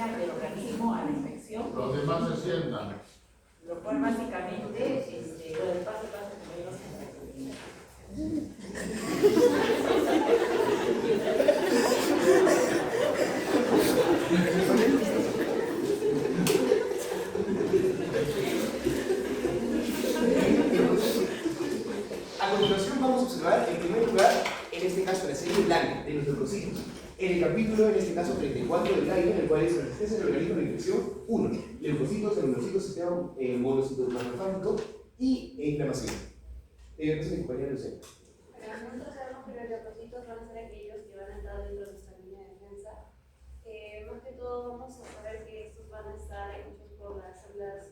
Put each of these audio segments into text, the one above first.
acompaña el organismo a la inspección. Los demás se sientan. Lo cual básicamente, bueno, el paso a paso que me ibas A continuación vamos a observar en primer lugar, en este caso la serie blanca de los leucocitos. En el capítulo, en este caso 34 del Cairo, en el cual es la resistencia del organismo de infección 1, leucocitos, granulocitos, sistema monocitoplasmático y inflamación. Entonces, mi compañera Lucía. Nosotros sabemos que los leucocitos van a ser aquellos que van a estar dentro de nuestra línea de defensa. Más que todo, vamos a saber que estos van a estar hechos por las células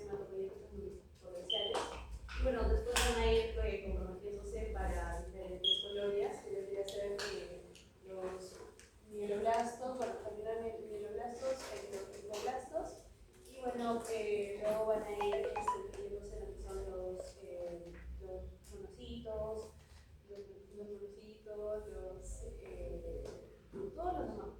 hematopoyéticas potenciales. Y bueno, después van a ir comprometiéndose para diferentes colonias, que vendría a ser los mieloblastos, bueno, también mieloblastos, los fibroblastos, y bueno, luego van a ir incluyéndose en lo que son los monocitos, todos los demás.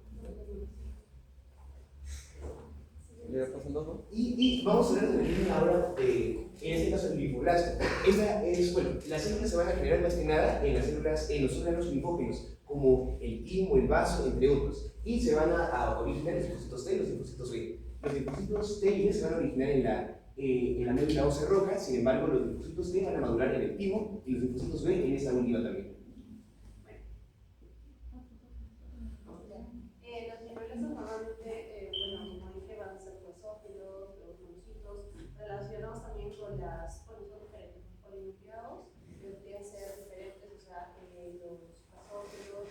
Y vamos a hablar de la línea ahora en este caso el linfoblasto. Esta es, bueno, las células se van a generar más que nada en las células, en los órganos linfógenos, como el timo, el vaso, entre otros. Y se van a originar los linfocitos T y los linfocitos B. Los linfocitos T y B se van a originar en la médula ósea roja, sin embargo, los linfocitos T van a madurar en el timo y los linfocitos B en esa última también. Los mieloblastos normalmente, bueno, como dije, van a ser basófilos, los monocitos, relacionados también con son diferentes, los polinucleados, que podrían ser diferentes, o sea, los basófilos,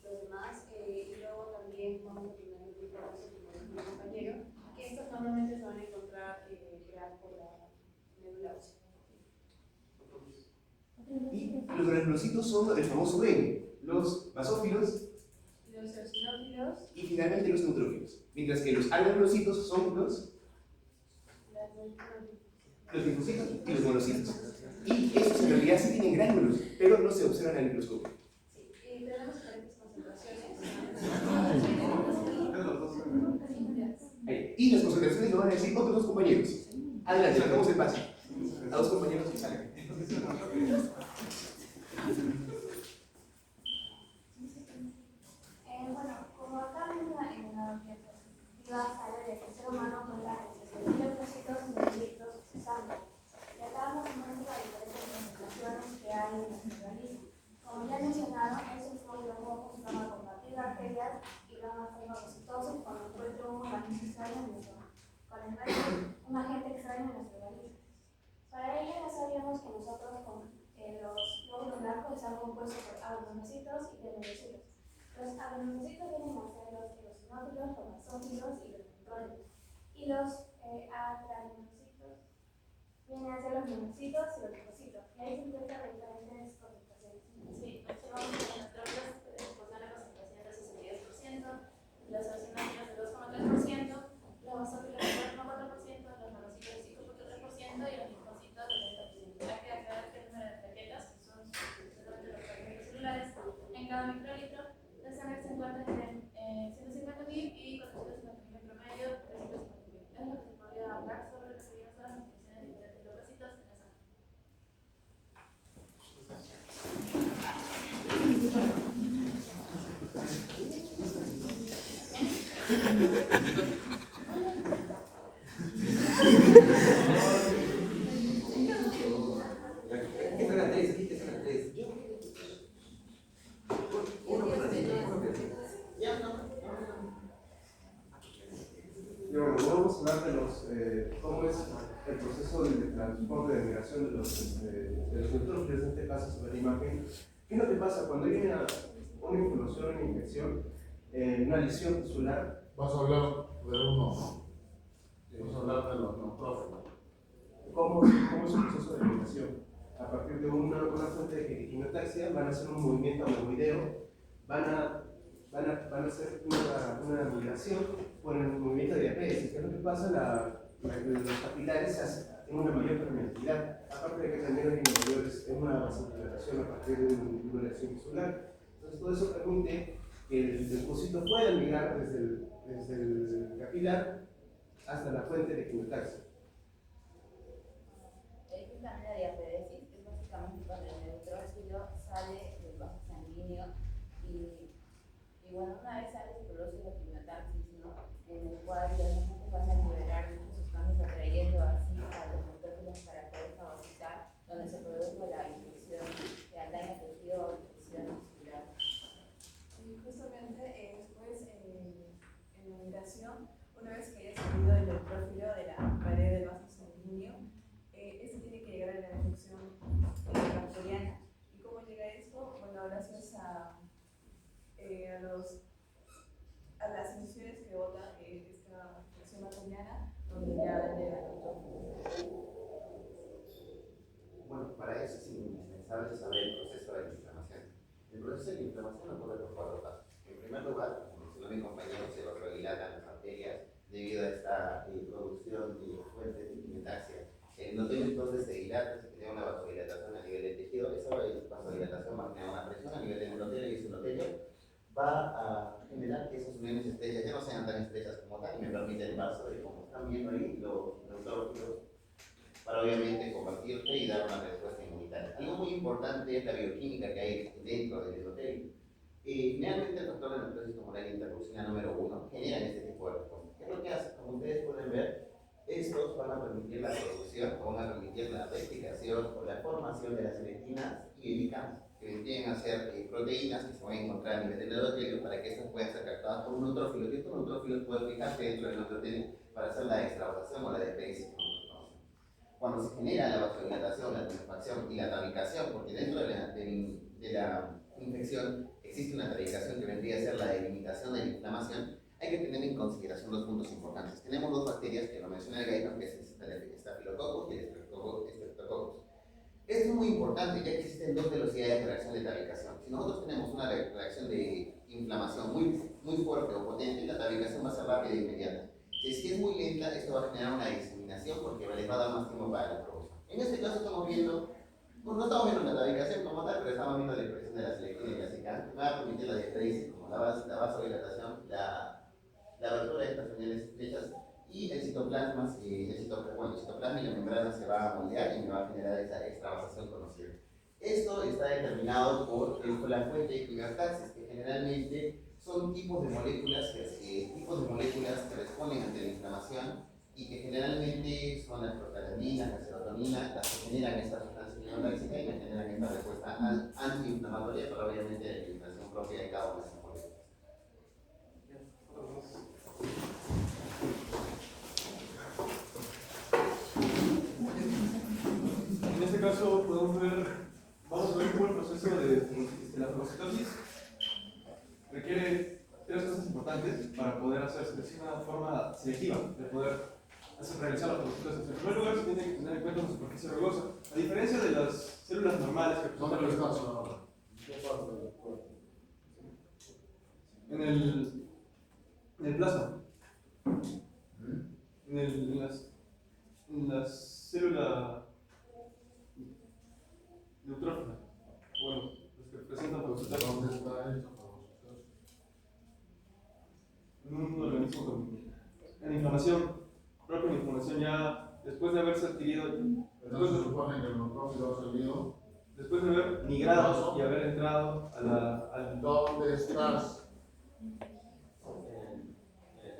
los demás, y luego también vamos a tener el tipo de como dijo mi compañero, que estos normalmente se van a encontrar creados por la médula ósea. Y los granulocitos son el famoso B, los basófilos, Los eosinófilos, y finalmente los neutrófilos, mientras que los agranulocitos son los linfocitos y los monocitos. Y estos en realidad sí tienen gránulos, pero no se observan al microscopio. sí, y tenemos diferentes concentraciones. Ahí. Y las concentraciones lo van a decir otros dos compañeros. Adelante, damos el paso a dos compañeros que salgan. Bueno, como acá en la diapositiva sale de que el ser humano cuenta con 60.000 leucocitos y mililitros de sangre. Y acá nos muestra diferentes concentraciones que hay en nuestro organismo. Como ya mencionaron, es un fluido rojo que toma combatir bacterias y van a ser fagocitosis cuando encuentre un organismo extraño en nuestro un agente extraño en nuestro organismo. Para ello ya sabíamos que nosotros con los glóbulos blancos están compuestos por agranulocitos y granulocitos. Los agranulocitos vienen a ser los eosinófilos, los basófilos y los neutrófilos. Y los agranulocitos vienen a ser los monocitos y los linfocitos. Y ahí se encuentran diferentes concentraciones. Sí, observamos que los neutrófilos poseen la concentración del 62%, los eosinófilos del 2,3%, los basófilos del 4,4%, los monocitos del 5,3% y los linfocitos del 30%. Hay que aclarar que el número de plaquetas, que son supuestamente los fragmentos celulares, en cada microlitro de sangre se encuentran en 150.000 y 450.000 en promedio, 350.000. Es lo que se podría hablar sobre lo que serían las concentraciones de diferentes leucocitos en la sangre. Vamos a hablar de cómo es el proceso de transporte de migración de los neutrófilos, en este caso sobre la imagen. ¿Qué es lo que pasa cuando hay una inflamación, una infección, una lesión tisular? Vas a hablar de uno, vas a hablar de los neutrófilos. ¿Cómo es el proceso de migración? A partir de una fuente de quimiotaxia van a hacer un movimiento amoeboideo, van a hacer una migración por el movimiento de diapesis. ¿Qué es lo que pasa? Los capilares tienen una mayor permeabilidad, aparte de que también hay una vasodilatación a partir de una lesión tisular. Entonces todo eso permite que el leucocito pueda migrar desde desde el capilar hasta la fuente de quimiotaxia. La diaferesis es básicamente cuando el neutrófilo sale del vaso sanguíneo y bueno, una vez sale se produce la quimiotaxis, ¿no? En el cual los pacientes van a liberar muchas sustancias atrayendo así a los neutrófilos para poder fagocitar, donde se produce la infección de daño tejido o infección muscular. Y justamente después, en la migración, una vez que haya salido el neutrófilo de la pared del vaso sanguíneo, este tiene que llegar a la infección bacteriana. ¿Y cómo llega esto? Bueno, gracias a las emisiones que bota esta infección bacteriana, donde ya llega el neutrófilo. Bueno, para eso es indispensable saber el proceso de la inflamación. El proceso de la inflamación ocurre por 4 pasos. En primer lugar, como mencionó mi compañero, se vasodilatan las arterias debido a esta producción de fuentes de quimiotaxia. El endotelio entonces se dilata, se crea una vasodilatación a nivel del tejido. Esa vasodilatación va a generar una presión a nivel del endotelio y ese endotelio va a generar que esas uniones estrechas ya no sean tan estrechas como tal y me permite el vaso de, como están viendo ahí, los neutrófilos para obviamente compartirse y dar una respuesta inmunitaria. Algo muy importante es la bioquímica que hay dentro del endotelio. Generalmente el factor de necrosis tumoral interleucina número 1 generan este tipo de respuestas. ¿Qué es lo que hace? Como ustedes pueden ver, estos van a permitir la producción, o van a permitir la replicación o la formación de las lectinas y el ICAM, que vienen a ser proteínas que se van a encontrar a nivel del endotelio para que estas puedan ser captadas por un neutrófilo, que estos neutrófilos pueden fijarse dentro del endotelio para hacer la extravasación o la defensa. Cuando se genera la vasodilatación, la tumefacción y la tabicación, porque dentro de la infección existe una tabicación que vendría a ser la delimitación de la inflamación, hay que tener en consideración 2 puntos importantes. Tenemos 2 bacterias que lo menciona el Gaiman, que es el Staphylococcus y el Streptococcus. Esto es muy importante, ya que existen 2 velocidades de reacción de tabicación. Si nosotros tenemos una reacción de inflamación muy fuerte o potente, la tabicación va a ser rápida e inmediata. Si es muy lenta, esto va a generar una diseminación porque les va a dar más tiempo para la producción. En este caso estamos viendo, no estamos viendo la tabicación como tal, pero estamos viendo la expresión de las lectinas y las ICAM, que va a permitir la diaféresis, como la vasodilatación, la abertura de estas uniones estrechas y el citoplasma y la membrana se va a moldear y me va a generar esa extravasación conocida. Esto está determinado por la fuente de quimiotaxis, que generalmente son tipos de moléculas que responden ante la inflamación y que generalmente son las prostaglandinas, la serotonina, las que generan esta sustancia quimiotáxica y que generan esta respuesta antiinflamatoria, pero obviamente la eliminación propia de cada una de esas moléculas. En este caso vamos a ver cómo el proceso de la fagocitosis requiere 3 cosas importantes para poder hacerse de una forma selectiva, de poder realizar la fagocitosis. En primer lugar, se tiene que tener en cuenta una superficie rugosa. A diferencia de las células normales que ¿Dónde lo estás ahora? ¿En qué parte del cuerpo? en el plasma, en la célula neutrófila, bueno, los que presentan fagocitosis. ¿Dónde está esta fagocitosis? En un organismo en inflamación, propia inflamación ya después de haberse adquirido, Entonces se supone que el neutrófilo ha salido. después de haber migrado y haber entrado al ¿Dónde estás?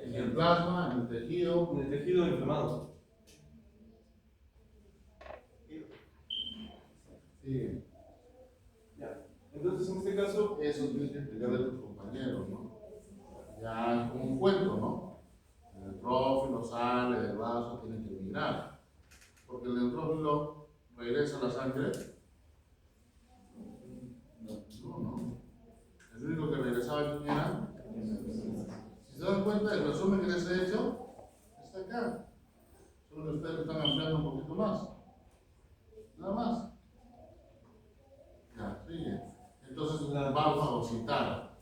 En el plasma, en el tejido. en el tejido inflamado. Sí. Ya. Entonces, en este caso, Eso tienes que explicarle a tus compañeros, ¿no? Ya es como un cuento, ¿no? El neutrófilo sale del vaso, tiene que migrar. Porque el neutrófilo regresa a la sangre. No. El único que regresaba, ¿quién era? Si se dan cuenta, el resumen que les he hecho está acá. Solo que ustedes lo están ampliando un poquito más. Nada más. Ya, sigue. Entonces va a fagocitar.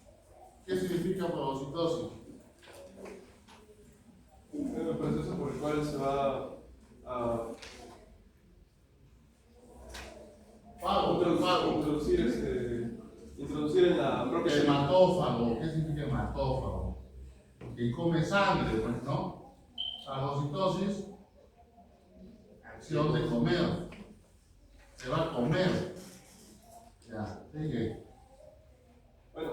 ¿Qué significa fagocitosis? es el proceso por el cual se va a introducir en la propia Hematófago. ¿Qué significa hematófago? que come sangre, pues, ¿no? Fagocitosis, acción de comer. Se va a comer. Ya, sigue. Bueno,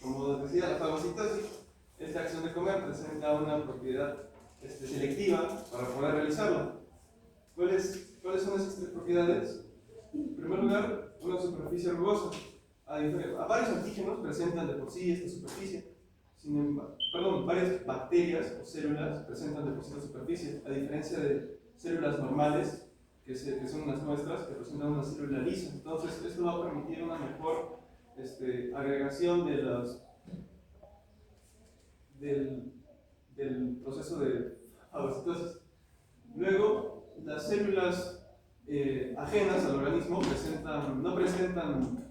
como decía, la fagocitosis, esta acción de comer presenta una propiedad selectiva para poder realizarla. ¿Cuáles son esas tres propiedades? En primer lugar, una superficie rugosa. A varios antígenos presentan de por sí esta superficie. Varias bacterias o células presentan de por sí la superficie, a diferencia de células normales, que son las nuestras, que presentan una célula lisa. Entonces, esto va a permitir una mejor agregación del proceso de fagocitosis. Luego, las células ajenas al organismo no presentan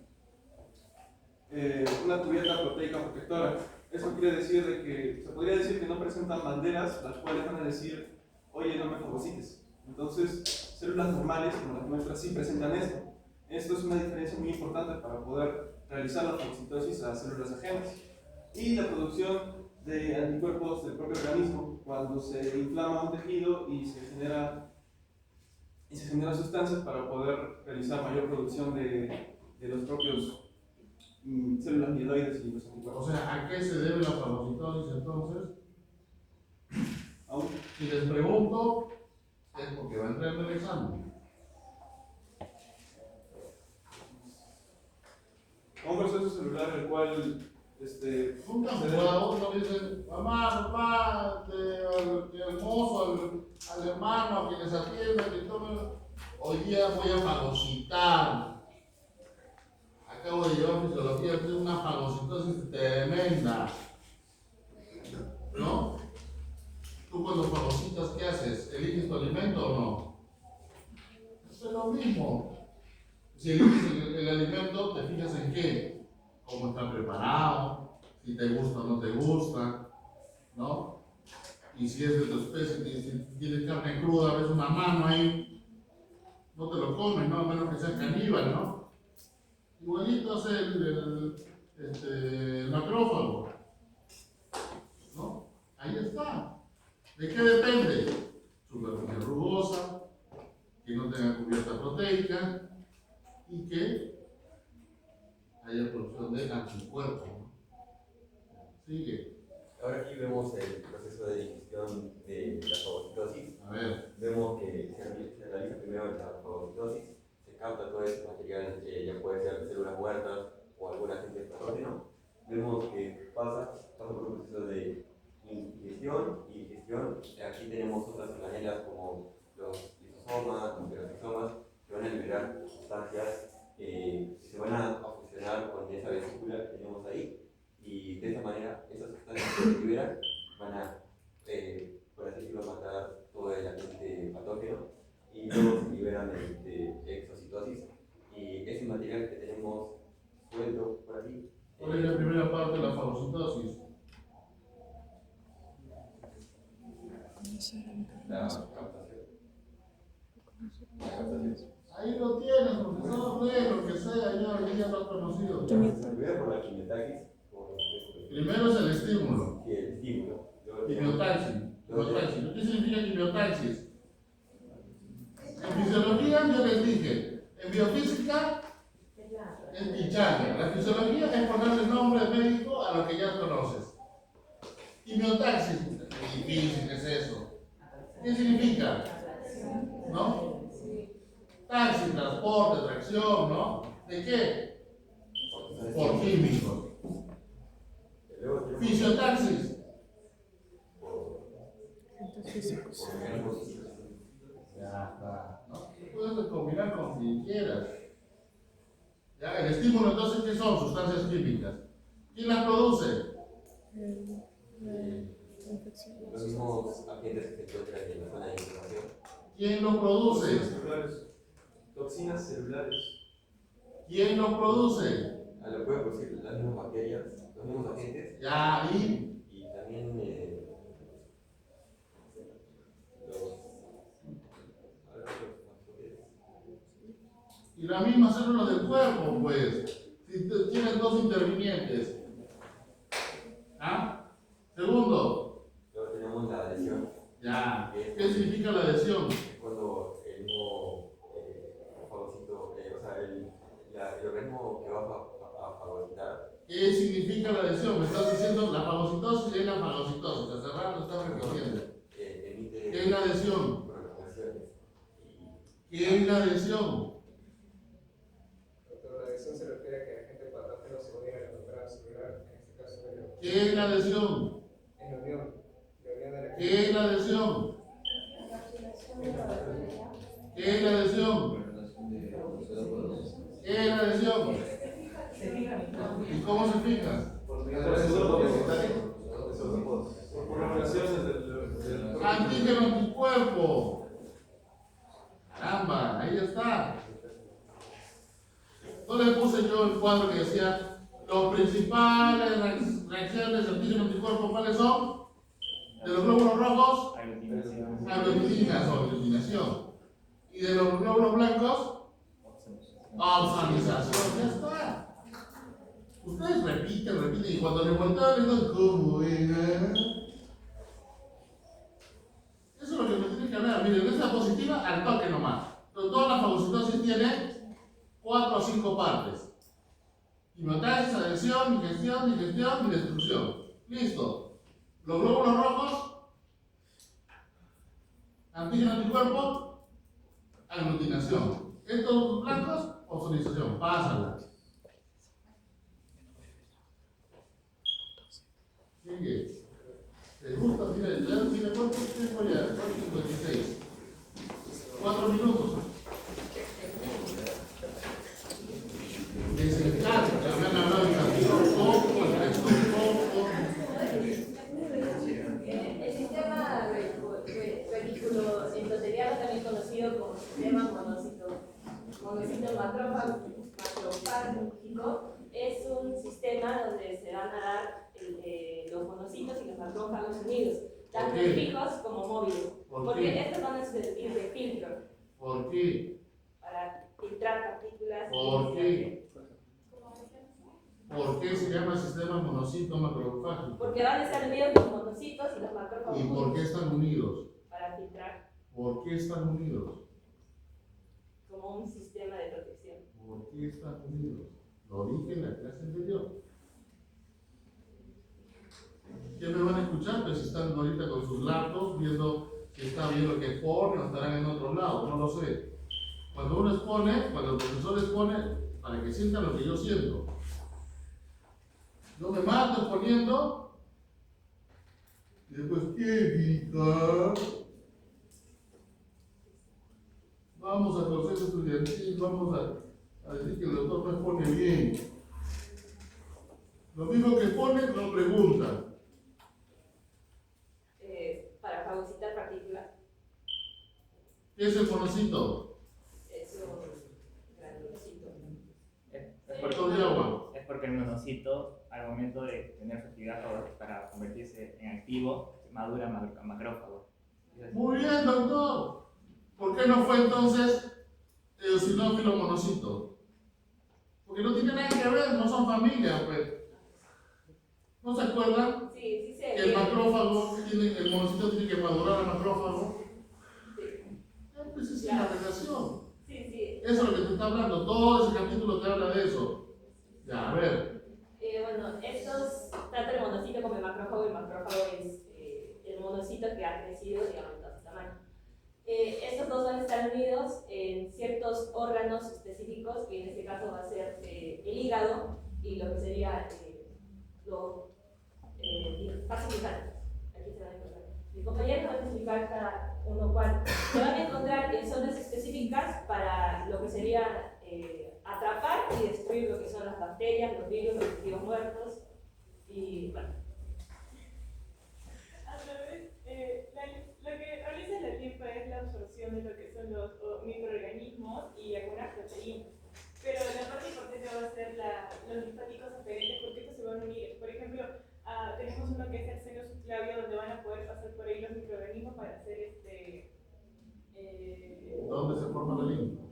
una cubierta proteica protectora. Eso quiere decir de que se podría decir que no presentan banderas las cuales van a decir, oye, no me fagocites. Entonces, células normales como las nuestras sí presentan esto. Esto es una diferencia muy importante para poder realizar la fagocitosis a células ajenas. Y la producción de anticuerpos del propio organismo cuando se inflama un tejido y se generan sustancias para poder realizar mayor producción de los propios células mieloides y los anticuerpos. O sea, ¿a qué se debe la fagocitosis entonces? Si les pregunto, es porque va a entrar en el examen. Un proceso celular el cual Nunca uno dice, mamá, papá, el mozo, al hermano, a quien les atienda, que tome, hoy día voy a fagocitar. Acabo de llevar fisiología, tengo una fagocitosis tremenda. ¿No? Tú cuando fagocitas, ¿qué haces? ¿Eliges tu alimento o no? Eso es lo mismo. Si eliges el alimento, te fijas en qué. Cómo está preparado, si te gusta o no te gusta, ¿no? Y si es de tu especie, si tienes carne cruda, ves una mano ahí, no te lo comes, ¿no? A menos que seas caníbal, ¿no? Igualito hace el macrófago, ¿no? Ahí está. ¿De qué depende? Superficie rugosa, que no tenga cubierta proteica y que haya producción de anticuerpos, ¿no? Sigue. Ahora aquí vemos el proceso de digestión de la fagocitosis. A ver. Vemos que se realiza primero la fagocitosis, se capta todo ese material, ya puede ser células muertas o algún agente patógeno. Vemos que pasa por un proceso de ingestión y digestión. Aquí tenemos otras organelas como los lisosomas, los peroxisomas, que van a liberar sustancias que se van a fusionar con esa vesícula que tenemos ahí, y de esa manera esas sustancias que se liberan van a, por así decirlo, matar todo el agente patógeno y luego se liberan de exocitosis, y ese material que tenemos suelto por aquí. ¿Cuál es la primera parte de la fagocitosis? La captación. Ahí lo tienes, profesor, lee lo que sea, ya hoy día lo has conocido. Primero por la quimiotaxis. Primero es el estímulo. Sí, el estímulo. Quimiotaxis. ¿Qué significa quimiotaxis? En fisiología yo les dije, en biofísica es picharle. La fisiología es ponerle nombre médico a lo que ya conoces. Quimiotaxis, es difícil, ¿qué es eso? ¿Qué significa? ¿No? Taxi, transporte, tracción, ¿no? ¿De qué? Por químicos. Fisiotaxis. Ya está, ¿no? Puedes combinar con quien quieras. Ya, el estímulo, entonces, ¿qué son? Sustancias químicas. ¿Quién las produce? Los mismos agentes que se encuentran en la zona de inflamación. ¿Quién lo produce? Toxinas celulares. ¿Quién lo produce? Lo pueden producir las mismas bacterias, los mismos agentes. Ya, Y también y la misma célula del cuerpo, pues. Si tienes dos intervinientes. ¿Ah? Segundo, significa la adhesión? Cuando el mismo fagocito, o sea, el organismo que va a fagocitar. ¿Qué significa la adhesión? Me estás diciendo la fagocitosis es la fagocitosis. Hace rato lo estás repitiendo. ¿Qué es la adhesión? ¿Qué es la adhesión? Doctor, la adhesión se refiere a que la gente patógeno se une a la membrana celular, en este caso de ¿Qué es la adhesión? es la unión de la ¿Qué es la adhesión? ¿Qué es la adhesión? ¿Qué es la adhesión? ¿Y cómo se fija? por relaciones del Antígeno anticuerpo. Caramba, ahí está. No le puse yo el cuadro que decía los principales reacciones de antígeno anticuerpo, ¿cuáles son? De los glóbulos rojos, aglutinación o aglutinación. Y de los glóbulos blancos, opsonización. Ya está. Ustedes repiten, y cuando le voltean le digo, ¿cómo era? Eso es lo que me tienen que hablar. Miren, esta diapositiva al toque nomás. Pero toda la fagocitosis tiene 4 o 5 partes. Quimiotaxis, adhesión, digestión y destrucción. Listo. Los glóbulos rojos, antígeno anticuerpo, aglutinación. Estos blancos, opsonización. Pásala. Sigue. ¿Te gusta? Mira, ¿cuánto tiempo ya? 4:56. 4 minutos. Desencarga, me han hablado de poco, el resto poco. El sistema reticulo endotelial, también conocido como sistema monocito macrofágico, es un sistema donde se van a dar los monocitos y los macrófagos unidos, tanto fijos como móviles. Porque estos van a servir de filtro. ¿Por qué? Para filtrar partículas. ¿Por qué? ¿Por qué se llama sistema monocito macrofágico? Porque van a estar unidos los monocitos y los macrófagos. ¿Y por qué están unidos? Para filtrar. ¿Por qué están unidos? Como un sistema de protección. ¿Por qué están unidos? Lo dije en la clase anterior. ¿Qué me van a escuchar? Pues están ahorita con sus laptops viendo si está bien lo que expone o estarán en otro lado, no lo sé. Cuando uno expone, cuando el profesor expone, para que sientan lo que yo siento. Yo me mato exponiendo y después, ¿qué diga? Vamos al consejo estudiantil, vamos a decir que el doctor no expone bien. Lo mismo que expone, lo pregunta. Para fagocitar partículas. ¿Qué es el monocito? Es un granulocito. Factor de agua. Es porque el monocito, al momento de tener su actividad para convertirse en activo, madura macrófago. Muy bien, doctor. ¿Por qué no fue entonces eosinófilo monocito? Porque no tiene nada que ver, no son familia, pues. ¿No se acuerdan? Sí, sí sé. Que el macrófago, el monocito tiene que madurar al macrófago. Sí. Pues esa es la relación. Sí, sí. Eso es lo que te está hablando. Todo ese capítulo te habla de eso. Ya, a ver. Bueno, estos, tanto el monocito como el macrófago es el monocito que ha crecido, digamos, de su tamaño. Estos dos van a estar unidos en ciertos órganos específicos, que en este caso va a ser el hígado y lo que sería los vasos linfáticos. Aquí se van a encontrar. Mis compañeros van a explicar cada uno cuál. Se van a encontrar en zonas específicas para lo que sería atrapar y destruir lo que son las bacterias, los virus, los tejidos muertos y bueno. A través, lo que realiza la linfa es la absorción de lo que son los microorganismos y algunas proteínas. Pero la parte importante va a ser los linfáticos aferentes, porque estos se van a unir. Por ejemplo, tenemos uno que es el seno subclavio, donde van a poder pasar por ahí los microorganismos para hacer ¿Dónde se forma la linfa?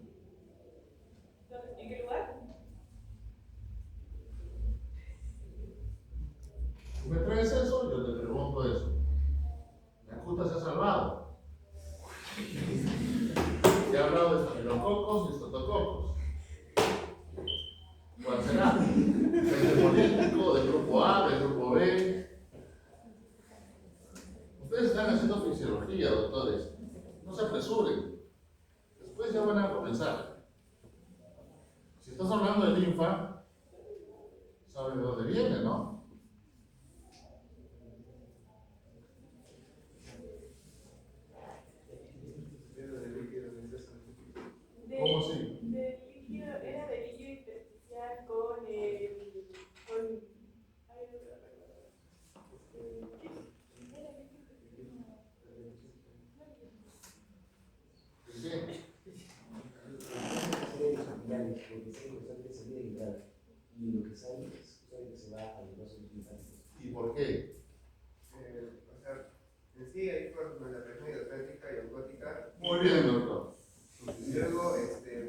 ¿En qué lugar? ¿Tú me traes eso? Yo te pregunto eso. La justa se ha salvado. apresuren. Después ya van a comenzar. Si estás hablando de linfa, sabes de dónde viene, ¿no? ¿Cómo así? Era de líquido intersticial con el. Con. Ay, no me acuerdo. ¿Qué? Y lo que sale es que se va a los vasos linfáticos. ¿Y por qué? O sea, en sí hay formas de presión hidrostática y osmótica. Muy bien, doctor. Y luego,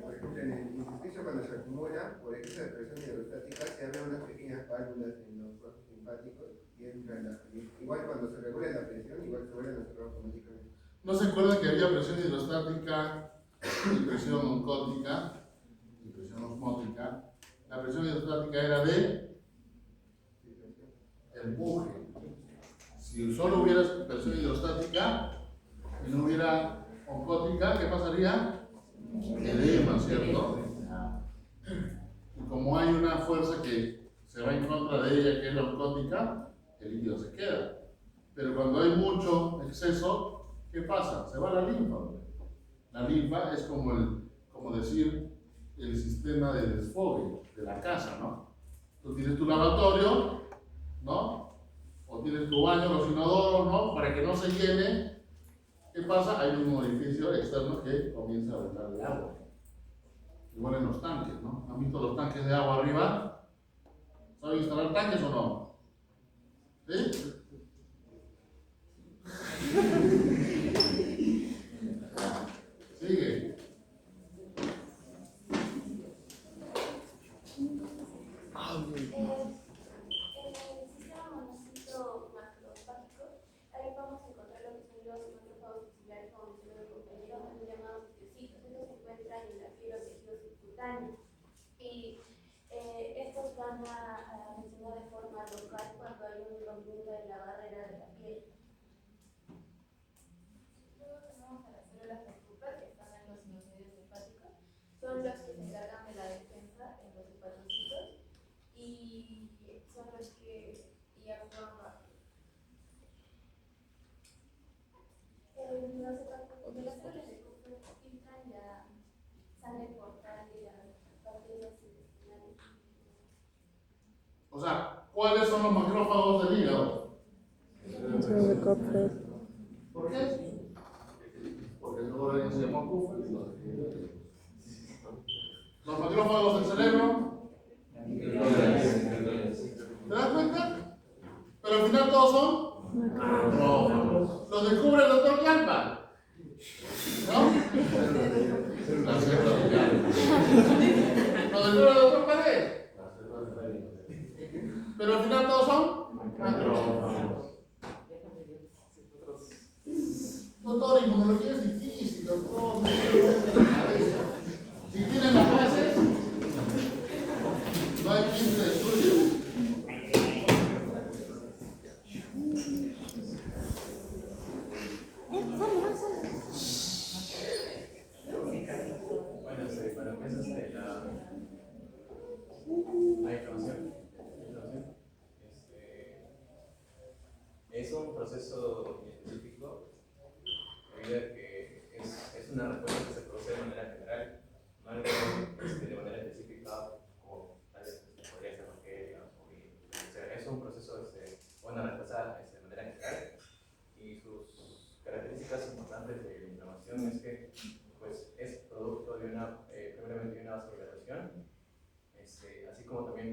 por ejemplo, en el intersticio cuando se acumula, por exceso de presión hidrostática, se abren unas pequeñas válvulas en los vasos linfáticos y entra igual cuando se regula la presión, igual se vuelven a cerrar automáticamente. ¿No se acuerdan que había presión hidrostática y presión oncótica y presión osmótica? La presión hidrostática era de empuje. Si solo hubiera presión hidrostática y no hubiera oncótica, ¿qué pasaría? Edema, ¿cierto? Y como hay una fuerza que se va en contra de ella, que es la oncótica, el líquido se queda. Pero cuando hay mucho exceso, ¿qué pasa? Se va la linfa. La linfa es como decir, el sistema de desfogue de la casa, ¿no? Tú tienes tu lavatorio, ¿no? O tienes tu baño, los inodoros, ¿no? Para que no se llene. ¿Qué pasa? Hay un orificio externo que comienza a botar el agua. Igual en los tanques, ¿no? ¿Han visto los tanques de agua arriba? ¿Saben instalar tanques o no? ¿Sí? Sigue. En el sistema monocito macrofágico, ahí vamos a encontrar lo que son los macrófagos axilares, como mencionó el compañero, también llamados osteocitos. Estos se encuentran en la fibra o tejido subcutáneo. Y estos van a funcionar de forma local cuando hay un rompimiento de la barrera de la piel. Luego tenemos a las células de Cooper que están en los sinusoides hepáticos. Son los que se encargan de la defensa en los hepatocitos y son los que actúan rápido. Las células de Cooper filtran la sangre portal y las bacterias intestinales. O sea, ¿cuáles son los macrófagos del hígado? ¿Por qué? Porque el órgano se llama Kupfer. ¿Los macrófagos del cerebro? ¿Te das cuenta? Pero al final todos son macrófagos. Los descubre el doctor Kalpa, ¿no? La célula de Kalpa. Los descubre el doctor Pared. Pero al final todos son macrófagos. Doctor, inmunología es difícil, doctor. Si tienen las bases, no hay quien se destruya. Bueno, para empezar, la inflamación. Es un proceso específico debido a que es una respuesta que se produce de manera general, no algo de manera específica, como tal vez podría ser bacteria o virus. O sea, es un proceso una respuesta de manera general, y sus características importantes de la inflamación es que pues, es producto de primeramente de una vasodilatación, así como también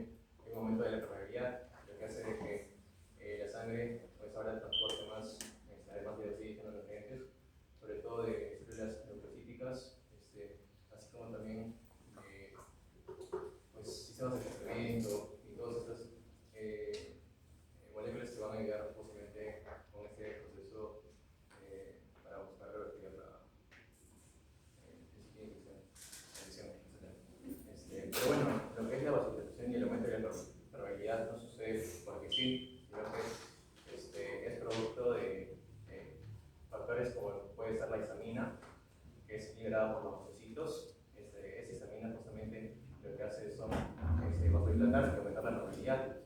en un momento de la permeabilidad, lo que hace de que la sangre pues ahora transporte más, además de oxígeno, nutrientes, sobre todo de células leucocíticas, así como también pues, sistemas de crecimiento y todas estas moléculas que van a ayudar posiblemente con este proceso para buscar revertir la infección, etc. Pero bueno, lo que es la vasodilatación y el aumento de la permeabilidad no sucede porque sí, sino que es producto de factores como puede ser la histamina, liberada por los mastocitos. Esta histamina justamente lo que hace son vasodilatar y aumentar la normalidad.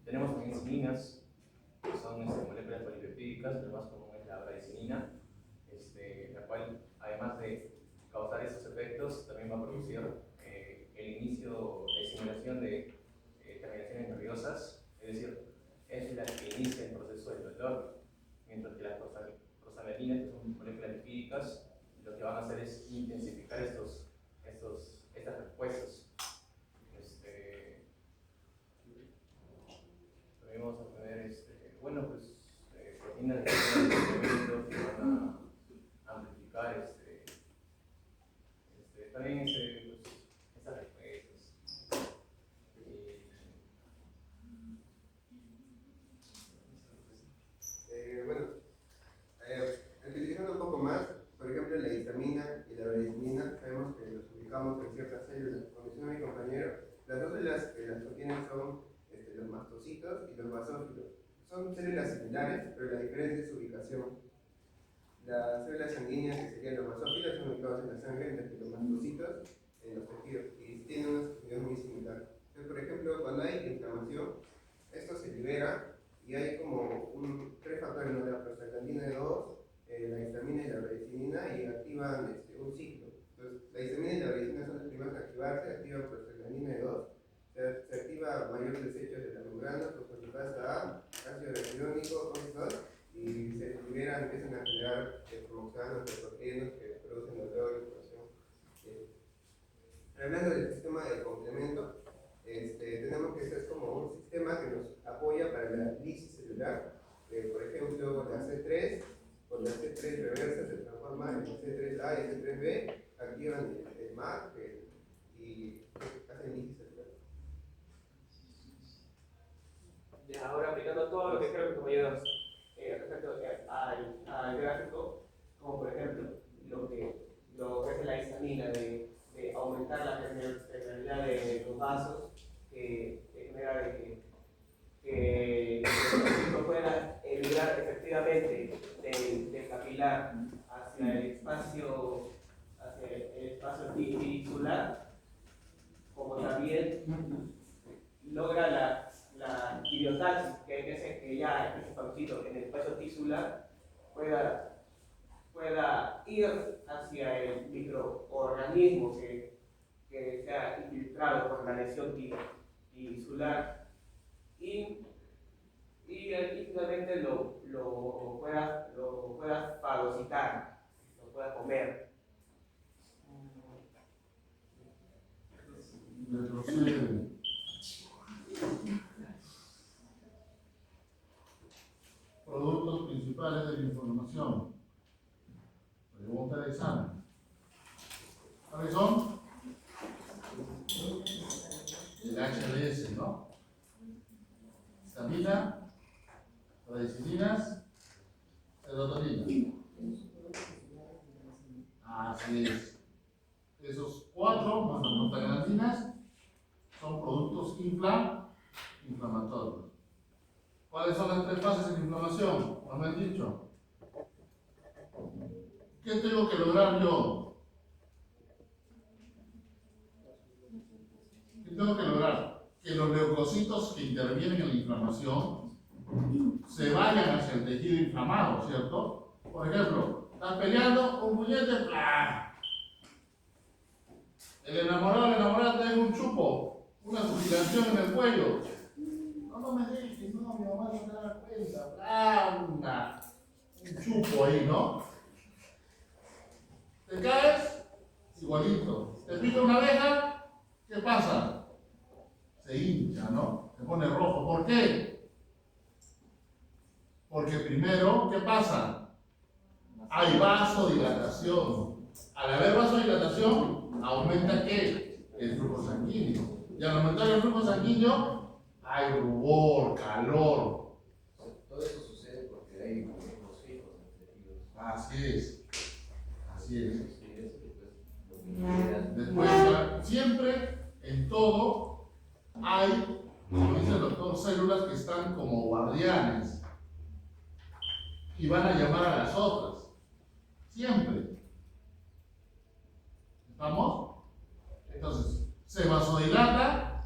Tenemos también cininas, que son moléculas polipeptídicas, lo más común es la bradicinina, la cual, además de causar esos efectos, también va a producir el inicio de estimulación de terminaciones nerviosas, es decir, es la que inicia el proceso del dolor, mientras que las prostaglandinas, que son moléculas lipídicas, lo que van a hacer es intensificar estas respuestas. También vamos a tener, proteínas de complementos que van a amplificar también estas respuestas. Utilizando un poco más, por ejemplo, la histamina y la bradicinina, sabemos que los ubicamos en ciertas células. Como decía mi compañero, las dos células que las contienen son los mastocitos y los basófilos. Son células similares, pero la diferencia es su ubicación. Las células sanguíneas, que serían los basófilos, son ubicados en la sangre, mientras que los mastocitos en los tejidos, y tienen una estructura muy similar. Entonces, por ejemplo, cuando hay inflamación, esto se libera y hay como tres factores, ¿no? La prostaglandina 2, la histamina y la bradicinina, y activan un ciclo. Entonces, la histamina y la bradicinina son las primeras en activarse, activan prostaglandina 2, se activa mayor desecho de la membrana, fosfolipasa A, ácido araquidónico, cortisol, y se liberan, empiezan a generar promoxanos, proteínas que producen dolor y inflamación. Hablando del sistema de complemento, tenemos que este es como un sistema que nos apoya para la lisis celular. Por ejemplo, la C3 con la C3 reversa se transforma en C3A y C3B, activan el MAC y hacen lisis celular. Ya, ahora aplicando todo lo que creo que compañeros respecto al gráfico, como por ejemplo lo que es la histamina de aumentar la permeabilidad de los vasos, que genera de que los microcitos puedan emigrar efectivamente del capilar hacia el espacio tisular, como también logra la quimiotaxis, que ya ese factorcito en el espacio tisular pueda ir hacia el microorganismo que sea infiltrado por la lesión tisular y finalmente lo pueda fagocitar, lo pueda comer. Retrocede. Productos principales de la información. Pregunta de examen. ¿Cuáles son? El HLS, ¿no? Histamina, bradicininas, serotonina. Así es. Esos cuatro, más las prostaglandinas, son productos inflamatorios. ¿Cuáles son las tres fases de la inflamación? ¿No me han dicho? ¿Qué tengo que lograr yo? ¿Qué tengo que lograr? Que los leucocitos que intervienen en la inflamación se vayan hacia el tejido inflamado, ¿cierto? Por ejemplo, estás peleando, un puñete, ¡plá! El enamorado, la enamorada tiene un chupo, una sublimación en el cuello. No me dejes, no, mi mamá no se da cuenta, ¡plá! Un chupo ahí, ¿no? Te caes, igualito. Te pica una abeja, ¿qué pasa? Se hincha, ¿no? Se pone rojo. ¿Por qué? Porque primero, ¿qué pasa? Hay vasodilatación. Al haber vasodilatación, aumenta ¿qué? El flujo sanguíneo. Y al aumentar el flujo sanguíneo, hay rubor, calor. Todo eso sucede porque hay unos fijos en tejidos. Así es. Así es. Después, Después, siempre, en todo, hay, como dice el doctor, células que están como guardianes y van a llamar a las otras. Siempre. ¿Estamos? Entonces, se vasodilata,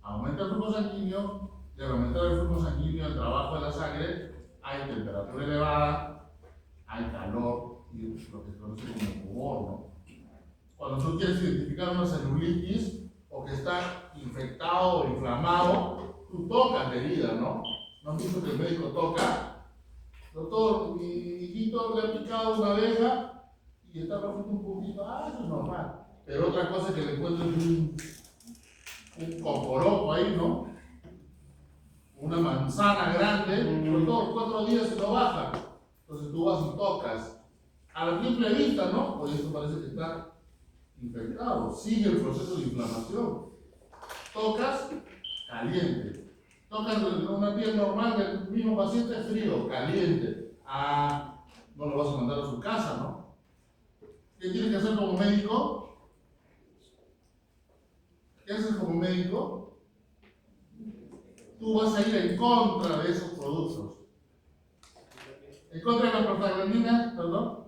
aumenta el flujo sanguíneo, y al aumentar el flujo sanguíneo, el trabajo de la sangre, hay temperatura elevada, hay calor y lo que se conoce como pudor, ¿no? Cuando tú quieres identificar una celulitis o que está infectado o inflamado, tú tocas la herida, ¿no? ¿No has visto que el médico toca? Doctor, mi hijito le ha picado una abeja y está rojito un poquito. Ah, eso es normal. Pero otra cosa es que le encuentren un cocoroco ahí, ¿no? Una manzana grande, pero todos 4 días se lo baja. Entonces tú vas y tocas. A la simple vista, ¿no? Pues esto parece que está infectado. Sigue el proceso de inflamación. Tocas, caliente. Tocas una piel normal del mismo paciente, frío, caliente. Ah, no lo vas a mandar a su casa, ¿no? ¿Qué tienes que hacer como médico? ¿Qué haces como médico? Tú vas a ir en contra de esos productos. En contra de las prostaglandinas, perdón.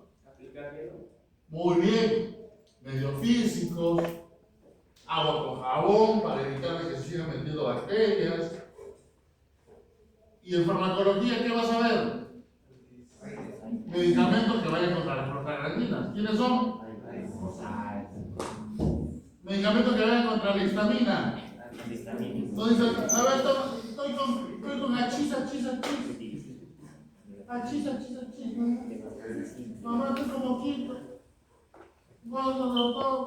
Muy bien. Medios físicos, agua con jabón para evitar que se sigan metiendo bacterias. ¿Y en farmacología qué vas a ver? Medicamentos que vayan contra las prostaglandinas. ¿Quiénes son? Medicamentos que vayan contra la histamina. Entonces, a ver, estoy con achis. Mamá, estoy como quinto. No, doctor.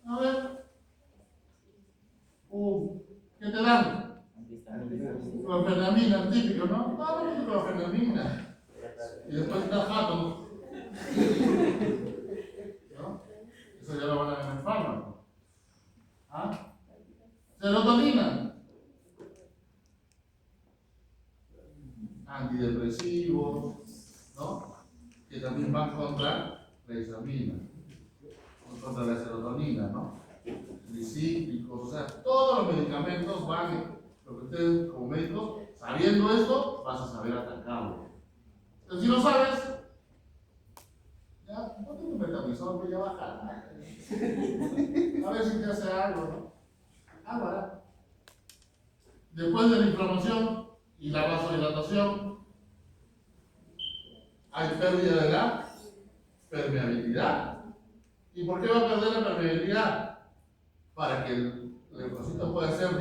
A ver. ¿Qué te dan? Clorfenamina, típico, ¿no? No, clorfenamina. Y después está jato. ¿No? Eso ya lo van a ver en el fármaco. ¿Ah? Serotonina. Antidepresivos, ¿no? Que también van contra la histamina, contra la serotonina, ¿no? Tricíclicos, o sea, todos los medicamentos van, lo que ustedes como médicos, sabiendo esto, vas a saber atacarlo. Pero si no sabes, ya, ponte tu metamizol, voy a bajar. A ver si te hace algo, ¿no? Ahora, después de la inflamación y la vasodilatación, hay pérdida de la permeabilidad. ¿Y por qué va a perder la permeabilidad? Para que el leucocito pueda ser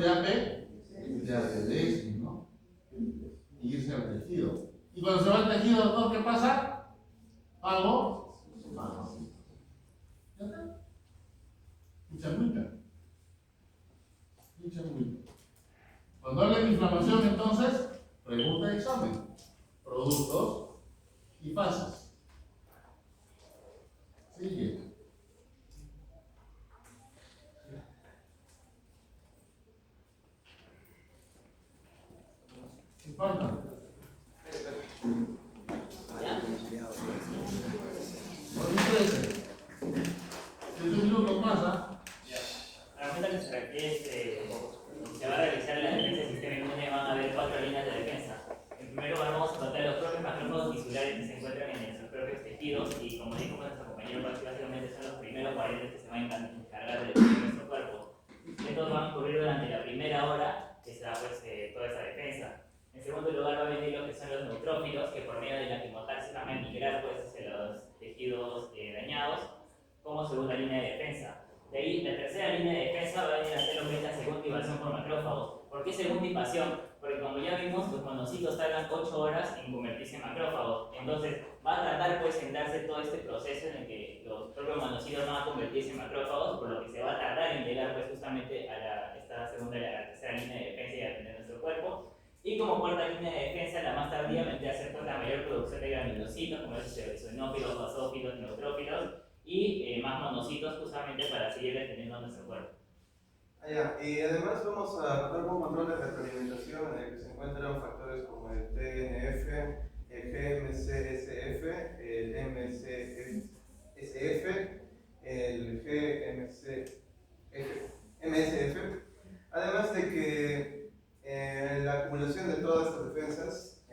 diapedésis, ¿no? Y irse al tejido. Y cuando se va al tejido, ¿no? ¿Qué pasa? Algo. ¿Ya está? Mucha mucha. Cuando habla de inflamación, entonces, pregunta de examen. Productos y fases. Sigue. ¿Qué falta? Por un 13. 7 minutos más, ¿ah? A la cuenta que se refiere, se va a realizar la defensa del sistema inmune, van a haber 4 líneas de defensa. En primer lugar, vamos a tratar los propios macrófagos tisulares que se encuentran en sus propios tejidos y, como dijo nuestro compañero, básicamente son los primeros parientes que se van a encargar de defender nuestro cuerpo. Estos van a ocurrir durante la primera hora que se da pues, toda esa defensa. En segundo lugar, va a venir lo que son los neutrófilos, que por medio de la quimiotaxis van a migrar pues, hacia los tejidos dañados como segunda línea de defensa. De ahí, la tercera línea de defensa va a venir a ser lo que es la segunda invasión por macrófagos. ¿Por qué segunda invasión? Porque como ya vimos, los monocitos tardan 8 horas en convertirse en macrófagos. Entonces, va a tratar pues en darse todo este proceso en el que los propios monocitos van a convertirse en macrófagos, por lo que se va a tardar en llegar pues justamente a esta segunda, a la tercera línea de defensa y a defender nuestro cuerpo. Y como cuarta línea de defensa, la más tardía vendría a ser pues, la mayor producción de granulocitos, como es eosinófilos, basófilos, neutrófilos, y más monocitos justamente para seguir deteniendo nuestro cuerpo. Y además vamos a tratar con control de retroalimentación en el que se encuentran factores como el TNF, el GMCSF, el MSF, el MSF, además de que la acumulación de todas estas defensas,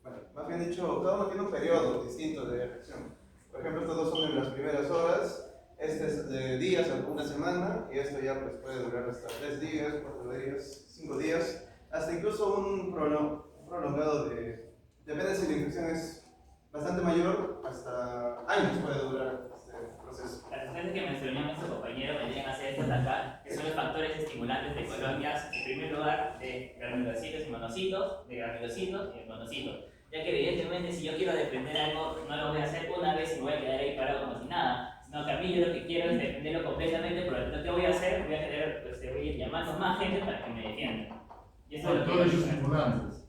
bueno, más bien dicho, cada uno tiene un periodo distinto de reacción. Por ejemplo, estos dos son en las primeras horas, Este es de días a una semana, y esto ya pues, puede durar hasta 3 días, 4 días, 5 días, hasta incluso un prolongado de, depende si la infección es bastante mayor, hasta años puede durar este proceso. Las sustancias que mencionó nuestro compañero vendrían a ser estas de acá, que son los factores estimulantes de colonias, en primer lugar, de granulocitos y monocitos, de granulocitos y monocitos. Ya que evidentemente si yo quiero defender algo, no lo voy a hacer una vez y me voy a quedar ahí parado como si nada. Sino que a mí yo lo que quiero es defenderlo completamente, por lo que voy a hacer, voy a tener, pues, voy a ir llamando más gente para que me defienda. Y eso es lo que Factores estimulantes.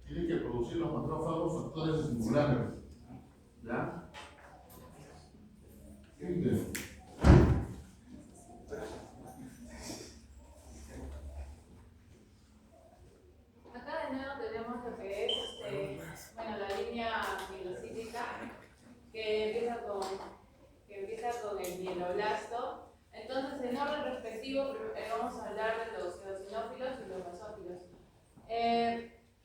Tienen que producir los macrófagos factores estimulantes. ¿Ya? Sigue. Acá de nuevo tenemos lo que es bueno, la línea mielocítica que empieza con el mieloblasto. Entonces, en orden respectivo, vamos a hablar de los eosinófilos y los basófilos.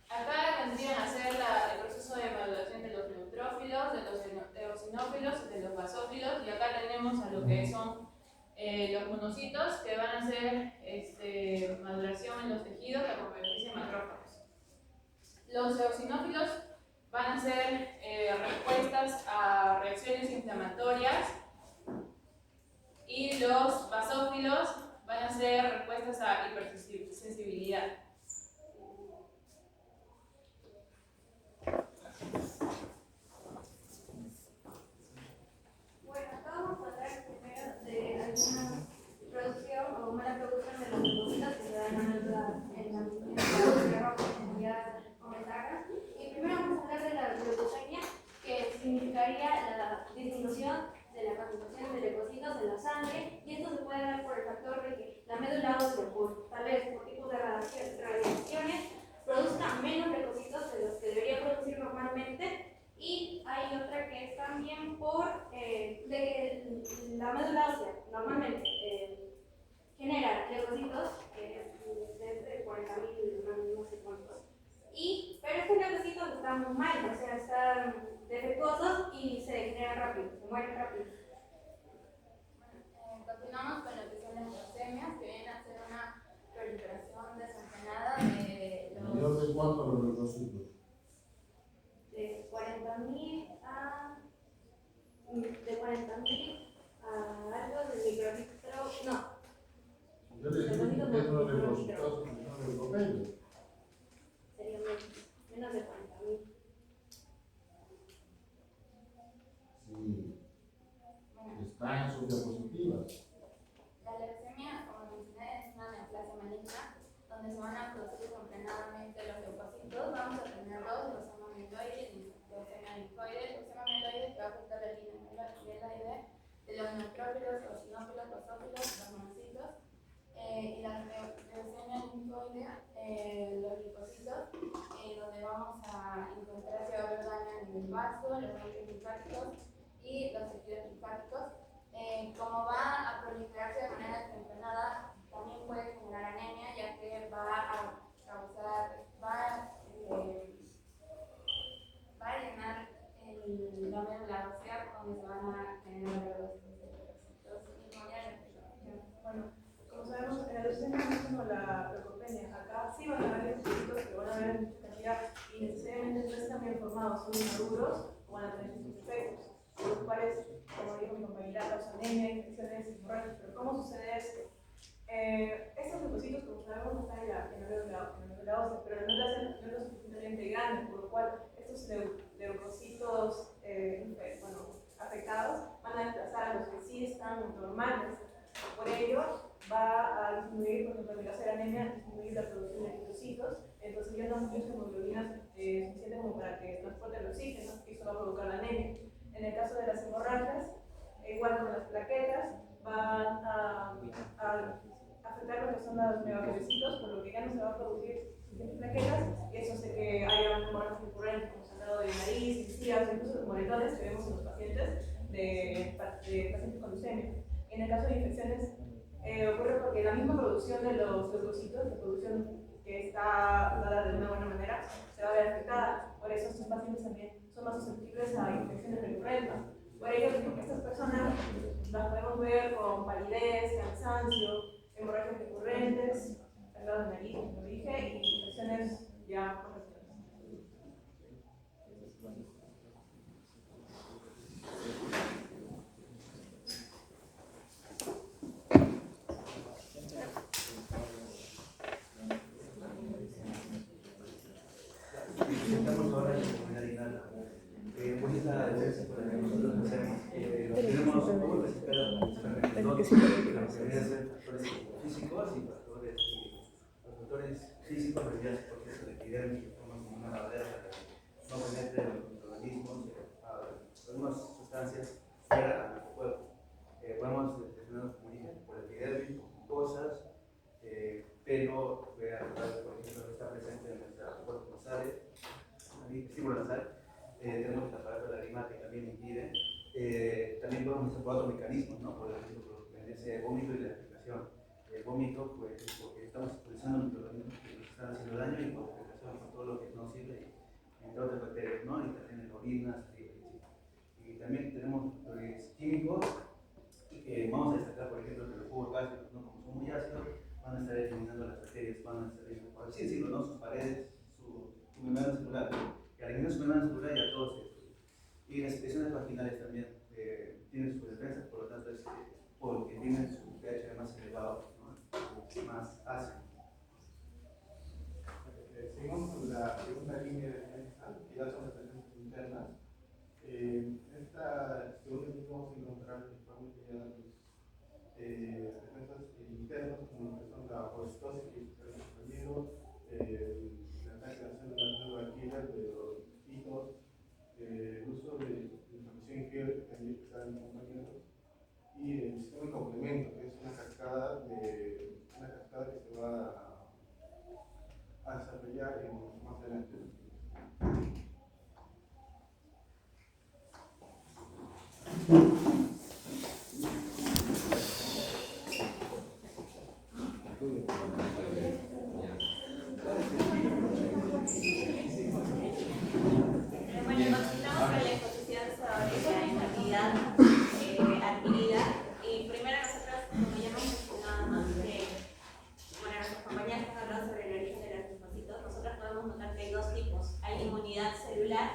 Acá vendrían a ser el proceso de maduración de los neutrófilos, de los eosinófilos y de los basófilos, y acá tenemos a lo que son los monocitos, que van a hacer maduración en los tejidos para convertirse en macrófagos. Los eosinófilos van a ser respuestas a reacciones inflamatorias, y los basófilos van a ser respuestas a hipersensibilidad. Bueno, acá vamos a hablar primero de alguna producción o mala producción de los leucocitos que se dan en la industria roja, como ya comentaron. Y primero vamos a hablar de la leucocemia, que significaría la disminución de la concentración de leucocitos en la sangre, y esto se puede dar por el factor de que la médula ósea, tal vez por tipo de radiaciones, produzca menos leucocitos de los que debería producir normalmente. Y hay otra que es también por de que la médula ósea normalmente genera leucocitos desde 40.000, no sé cuántos. Pero estos leucocitos están mal, o sea, están defectuosos y se degeneran rápido, se mueren rápido. Continuamos con lo que son las leucemias, que vienen a ser una proliferación desenfrenada de los... ¿Mayor de cuánto los leucocitos? De 40.000 a... de 40.000 a algo de microlitro... no. Yo le digo que es los leucocitos que son leucopenios. Sería menos de 40.000. Sí. Está en sus diapositivas. La leucemia, como mencioné, es una neoplasia maligna donde se van a producir desenfrenadamente los leucocitos. Vamos a tener dos, leucemia amiloide y leucemia linfoide. Leucemia amiloide que va a afectar la línea mieloide de los neutrófilos, eosinófilos, basófilos y los monocitos. Y la leucemia linfoide, los linfocitos, donde vamos a encontrar si va a haber daño a nivel vaso, los ganglios linfáticos y los tejidos linfáticos. Como va a proliferarse de manera desenfrenada, también puede generar anemia, ya que va a causar, va a llenar la médula ósea donde se van a generar los Bueno, como sabemos, en la leucemia no es como la leucopenia. Acá sí van a haber leucocitos que van a haber en mucha cantidad y necesariamente no están bien formados, son inmaduros o van a tener sus defectos, los cuales, como dijo mi compañera, causan anemia, infecciones hemorrágicas. Pero ¿cómo sucede esto? Estos leucocitos, como sabemos, no están en la médula ósea, pero la médula ósea no es lo suficientemente grande, por lo cual estos leucocitos afectados van a desplazar a los que sí están normales. Por ello, va a disminuir, por ejemplo, en el caso de la anemia, disminuir la producción de eritrocitos, entonces ya no muchas hemoglobinas suficientes como para que transporte el oxígeno, y eso va a provocar la anemia. En el caso de las hemorragias, igual con las plaquetas, van a afectar lo que son los megacaricitos, por lo que ya no se va a producir suficientes plaquetas, y eso hace que haya hemorragias recurrentes, como sangrado de nariz, encías, incluso los moretones que vemos en los pacientes de pacientes con leucemia. En el caso de infecciones, ocurre porque la misma producción de los leucocitos, la producción que está dada de una buena manera, se va a ver afectada. Por eso estos pacientes también son más susceptibles a infecciones recurrentes. Por ejemplo, estas personas las podemos ver con palidez, cansancio, hemorragias recurrentes, sangrado de nariz, como dije, y infecciones ya profesionales. Estamos ahora en la comunidad inhala. Pues es la defensa por la que nosotros hacemos. Tenemos todo clasificado principalmente dos, que deberían ser factores físicos y factores los factores físicos deberían ser procesos de epidermis que forman como una barrera para que no penetre los microorganismos algunas sustancias fuera de nuestro cuerpo. Podemos definirnos como dije por epidermis, mucosas, pelo, por ejemplo, está presente en nuestra cuerpo nasal, vesícula nasal. Tenemos el aparato lacrimal que también impide. También podemos hacer por otros mecanismos, ¿no? Por ejemplo, por ese vómito y la defecación. El vómito, pues, es porque estamos expulsando microorganismos que nos están haciendo daño, y por defecación, por todo lo que no sirve, entre otras bacterias, ¿no? Y también en la orina, saliva, etc. Y también tenemos factores químicos que vamos a destacar, por ejemplo, que los jugos gástricos, ¿no? Como son muy ácidos, van a estar eliminando las bacterias, van a estar eliminando, por así decirlo, ¿no? Sus paredes, su membrana celular. Que al eliminar su membrana celular ya todo se destruye. Y las secreciones vaginales también tienen sus defensas, por lo tanto es porque tienen su pH más elevado, ¿no? Más ácido. Seguimos con la segunda línea de defensa, que ya son las defensas internas. Esta segunda línea vamos a encontrar principalmente ya defensas internas, como lo que son la osteosis, que es el compañero, el ataque a las células neuroanquilas de los hitos, el uso de información infiel, que también está en compañeros, y el sistema de complemento, que es una cascada que se va a desarrollar más adelante. Bueno, continuamos con la exposición sobre la enfermedad adquirida. Y primero nosotros, como ya hemos mencionado, nuestras compañeras que han hablado sobre el origen de los linfocitos, nosotros podemos notar que hay dos tipos. Hay inmunidad celular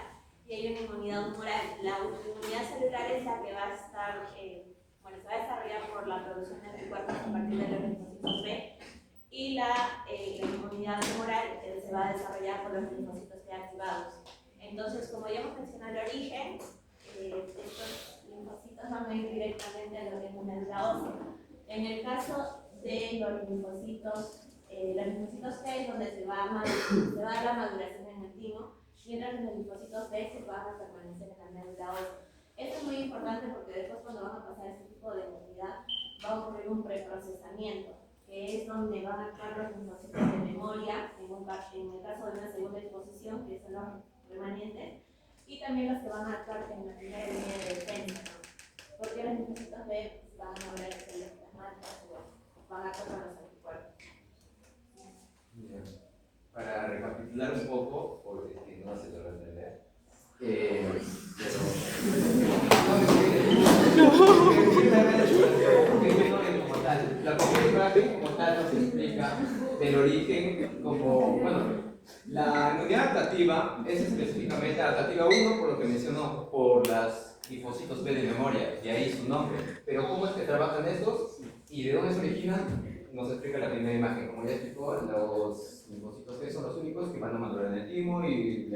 y hay una inmunidad humoral. La inmunidad celular es la que va a estar, se va a desarrollar por la producción de anticuerpos a partir de los linfocitos B. Y la inmunidad humoral se va a desarrollar por los linfocitos T activados. Entonces, como ya hemos mencionado el origen, estos linfocitos van a ir directamente a lo que es una médula ósea. En el caso de los linfocitos T es donde se va a dar la maduración en el timo, mientras los linfocitos B se van a permanecer en la médula ósea. Esto es muy importante porque después, cuando van a pasar este tipo de inmunidad, va a ocurrir un preprocesamiento, que es donde van a actuar los linfocitos de memoria, en el caso de una segunda exposición, que son los remanentes, y también los que van a actuar en la primera línea de defensa, ¿no? Porque los linfocitos B van a mover las células plasmáticas o van a actuar con los anticuerpos. Bien. Para recapitular un poco, porque no se lo entender, la primera imagen como tal nos explica del origen como, bueno, la inmunidad adaptativa es específicamente adaptativa 1, por lo que mencionó, por los linfocitos B de memoria, de ahí su nombre. Pero ¿cómo es que trabajan estos y de dónde se originan? Nos explica la primera imagen. Como ya explicó, los linfocitos B son los únicos que van a madurar en el timo, y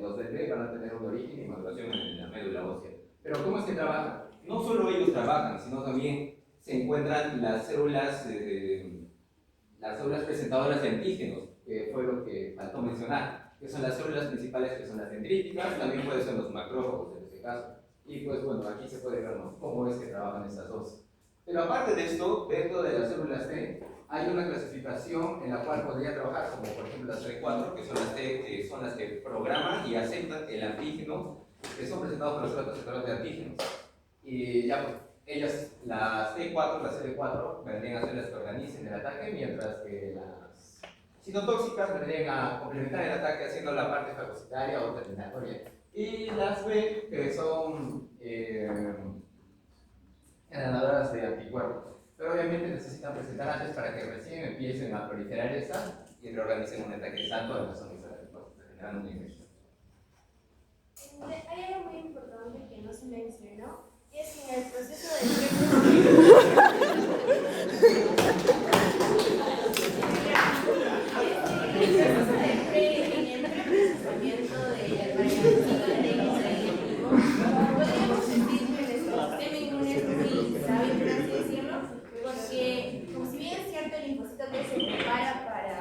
los del B van a tener un origen y maduración en la médula ósea. Pero ¿cómo es que trabajan? No solo ellos trabajan, sino también se encuentran las células presentadoras de antígenos, que fue lo que faltó mencionar, que son las células principales, que son las dendríticas, también pueden ser los macrófagos en este caso. Y pues bueno, aquí se puede ver, ¿no?, cómo es que trabajan estas dos. Pero aparte de esto, dentro de las células T, hay una clasificación en la cual podría trabajar, como por ejemplo las T4, que son las T, que son las que programan y aceptan el antígeno, que son presentados por los células receptores de antígenos. Y ya pues, ellas, las T4, las CD4, vendrían a ser las que organicen el ataque, mientras que las citotóxicas vendrían a complementar el ataque haciendo la parte fagocitaria o terminatoria. Y las B, que son generadoras de anticuerpos. Pero obviamente necesitan presentar antes para que recién empiecen a proliferar esa y reorganicen un ataque exacto de las zonas generando una infección. Hay algo muy importante que no se mencionó, y es que en el proceso de preprocesamiento del variante podríamos decir que nuestro sistema inmune es muy sabio, por así decirlo, porque como si bien es cierto el linfocito T se prepara para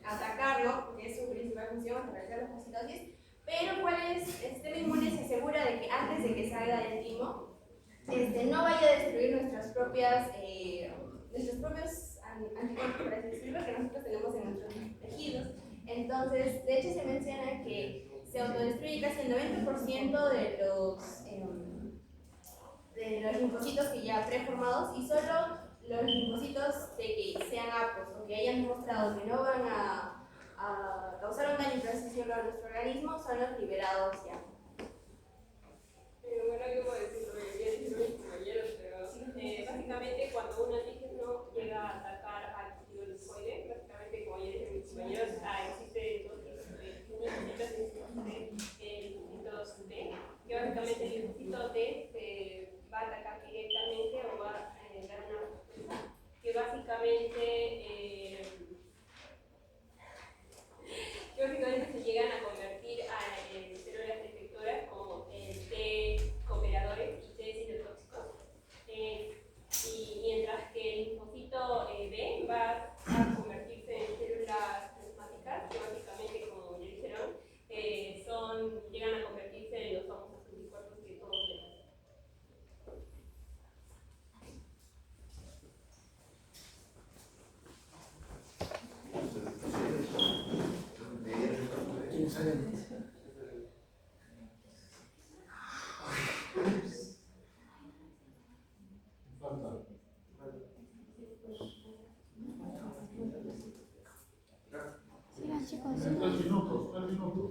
atacarlo, porque es su principal función, atacar la fagocitosis, pero ¿cuál es? El sistema inmune se asegura de que antes de que salga del timo, no vaya a destruir nuestros propios anticuerpos, por así decirlo, que nosotros tenemos en nuestros tejidos. Entonces, de hecho se menciona que se autodestruye casi el 90% de los linfocitos que ya preformados, y solo los linfocitos de que sean aptos o que hayan demostrado que no van a causar un daño, por así decirlo, a nuestro organismo, son los liberados ya. Bueno, yo puedo decir lo que quería decir mis compañeros, pero básicamente cuando un antígeno llega a atacar al tejido linfoide, básicamente como ya dije mis compañeros, existe dos linfocitos, el linfocito T, que básicamente el linfocito T se va a atacar directamente o va a dar una respuesta que básicamente se llegan a convertir en células efectoras como T cooperadores y T citotóxicos, y mientras que el linfocito B va a convertirse en células plasmáticas, que básicamente, como ya dijeron, llegan a convertirse en los famosos anticuerpos que todos tenemos. Sigan, chicos. 3 minutos, 3 minutos.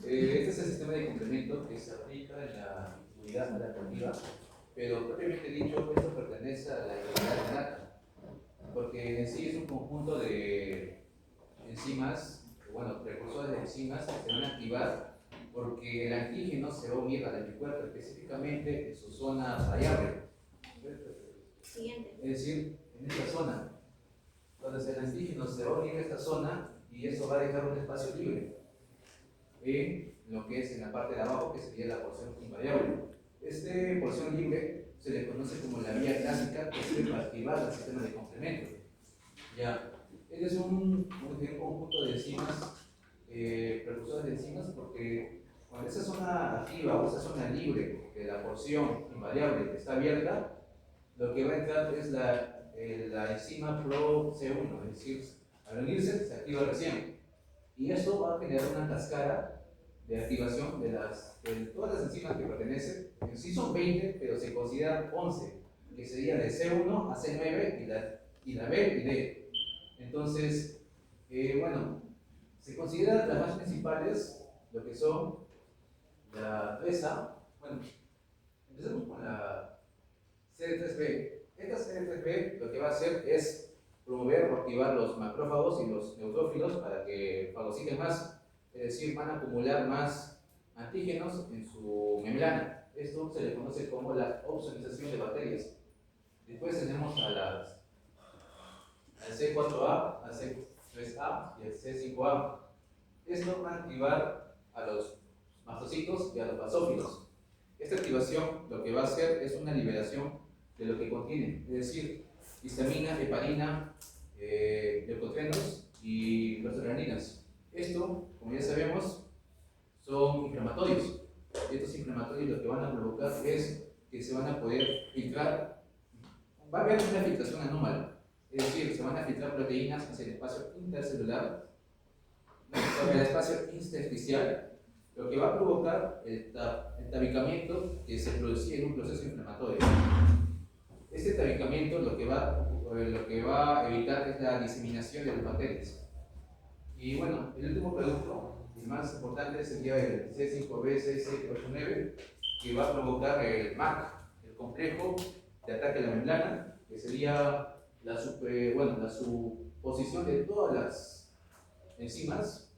Este es el sistema de complemento que se aplica en la unidad adaptativa, pero propiamente dicho, esto pertenece a la inmunidad innata, porque en sí es un conjunto de enzimas, bueno, precursores de enzimas que se van a activar porque el antígeno se va a unir al anticuerpo, específicamente en su zona variable. Siguiente. Es decir, en esta zona. Entonces el antígeno se va a unir a esta zona y eso va a dejar un espacio libre en lo que es en la parte de abajo, que sería la porción invariable. Esta porción libre se le conoce como la vía clásica, que sirve para activar el sistema de complemento. Ya, este es un conjunto de enzimas, precursores de enzimas, porque cuando esa zona activa o esa zona libre de la porción invariable está abierta, lo que va a entrar es la enzima ProC1, es decir, al unirse se activa recién. Y esto va a generar una cascada de activación de todas las enzimas que pertenecen. En sí son 20, pero se consideran 11, que sería de C1 a C9 y la B y D. Entonces, bueno, se consideran las más principales, lo que son la 3A. Bueno, empecemos con la CD3B. Esta CD3B lo que va a hacer es promover o activar los macrófagos y los neutrófilos para que fagociten más, es decir, van a acumular más antígenos en su membrana. Esto se le conoce como la opsonización de bacterias. Después tenemos al C4A, al C3A y al C5A. Esto va a activar a los mastocitos y a los basófilos. Esta activación lo que va a hacer es una liberación de lo que contiene, es decir, histamina, heparina, leucotrenos y prostaglandinas. Esto, como ya sabemos, son inflamatorios. Estos inflamatorios lo que van a provocar es que se van a poder filtrar, va a haber una filtración anómala, es decir, se van a filtrar proteínas hacia el espacio intercelular sobre el espacio intersticial, lo que va a provocar el tabicamiento que se producía en un proceso inflamatorio. Este tabicamiento lo que va a evitar es la diseminación de las bacterias. Y bueno, el último producto, el más importante, sería el C5b6789, que va a provocar el MAC, el complejo de ataque a la membrana, que sería la suposición de todas las enzimas.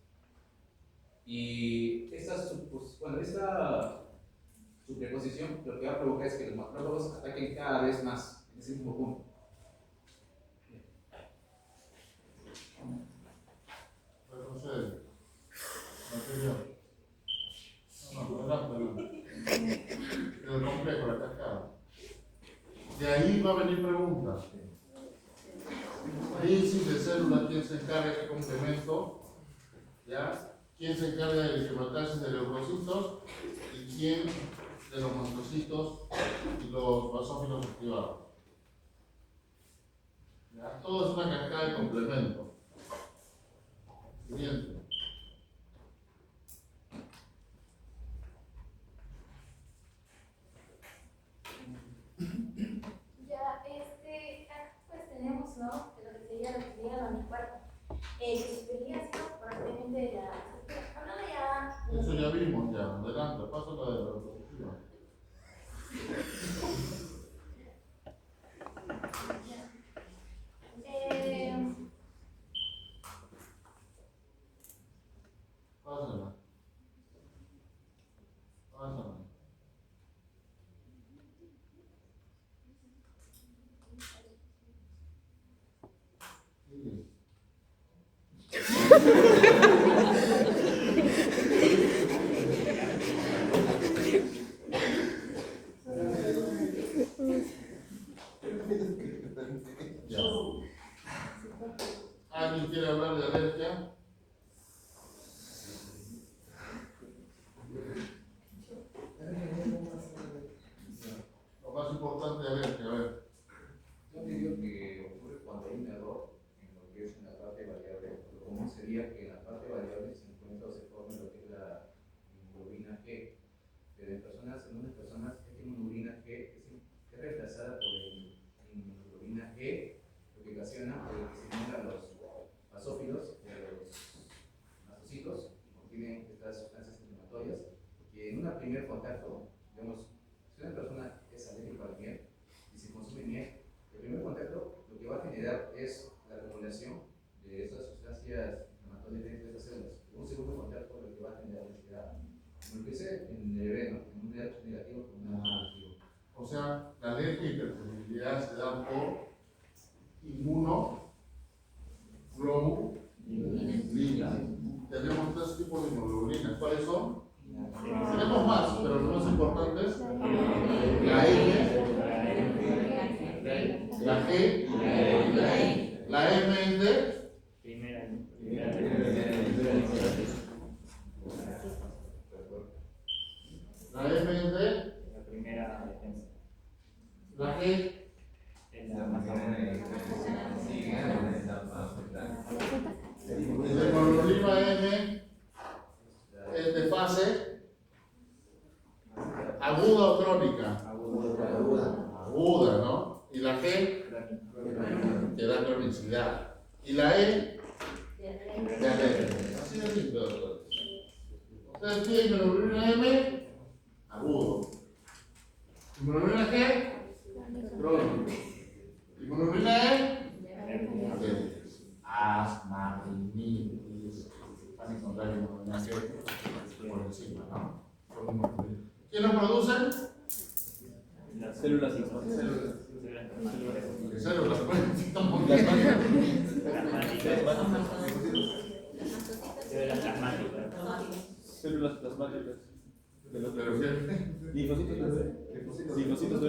Y esta superposición lo que va a provocar es que los macrófagos ataquen cada vez más en ese mismo punto. Retrocede. Anterior. No, adelante. El complejo, la cascada. De ahí va a venir preguntas. Crisis de células, ¿quién se encarga de ese complemento? ¿Ya? ¿Quién se encarga de la hematosis de los leucocitos? ¿Y quién de los mastocitos y los basófilos activados? ¿Ya? Todo es una cascada de complemento. Siguiente. Ya, acá pues tenemos, ¿no? Lo que sería los anticuerpos. Que sugería, probablemente de la. Hablando ya. Eso ya vimos, ya. Adelante, pasa la de la diapositiva. Pásala. Pásala. Sigue. Ya. ¿Alguien quiere hablar de alergia? Lo más importante de alergia, a ver. Yo digo que ocurre cuando hay un error en lo que es una parte variable. Lo común sería que en la parte variable se encuentra o se forme lo que es la inmunoglobulina G. Pero en unas personas esta inmunoglobulina G es reemplazada por la inmunoglobulina G, lo que ocasiona que se mueran los basófilos de los mastocitos que contienen estas sustancias inflamatorias, que en un primer contacto, digamos, si una persona es alérgica a la miel y se consume miel, el primer contacto lo que va a generar es la acumulación de esas sustancias inflamatorias dentro de esas células. Un segundo contacto lo que va a generar es como lo que dice en el bebé, ¿no? En un RH negativo con un RH positivo. O sea, la alergia y hipersensibilidad se dan por inmunoglobulina. Tenemos tres tipos de inmunoglobulinas. ¿Cuáles son? Tenemos más, pero los más importantes: la M, la G, la M es de la M es de la primera defensa. la G. La más La inmunoglobulina M es de fase aguda o crónica. Aguda, ¿no? Y la G te da cronicidad. Y la E de alergia. Así de simple, doctor. Ustedes tienen inmunoglobulina M, agudo. Inmunoglobulina G, crónico. Inmunoglobulina E, asma, rinitis, van a encontrar inmunoglobulina G por encima, ¿no? ¿Quién lo produce? Las células y Células, células plasmáticas. Linfocitos B.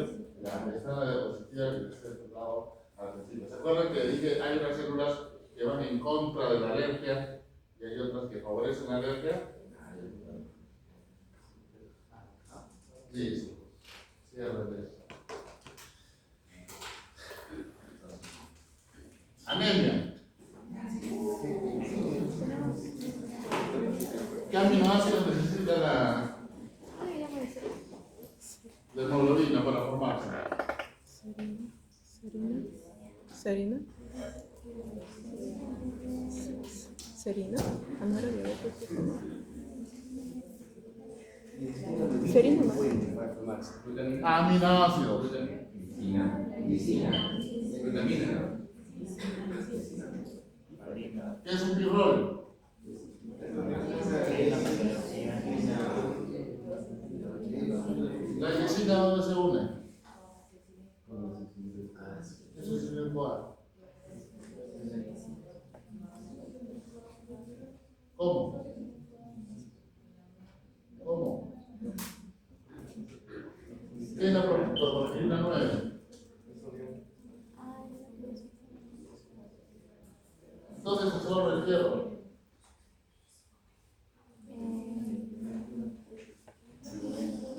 Está la diapositiva que les he tocado al principio. ¿Se acuerdan que dije hay unas células que van en contra de la alergia y hay otras que favorecen la alergia? Listo. Cierre. Anemia. de hemoglobina para formarse. Serina. Serina. Ah, no era diabetes. Serina no. Aminoácidos. Glutamina. ¿Qué es un pirrol? ¿La glicina dónde se une? Eso es el cuadro. ¿Cómo? ¿Cómo? ¿Qué es la proteína 9? ¿Dónde se absorbe el hierro?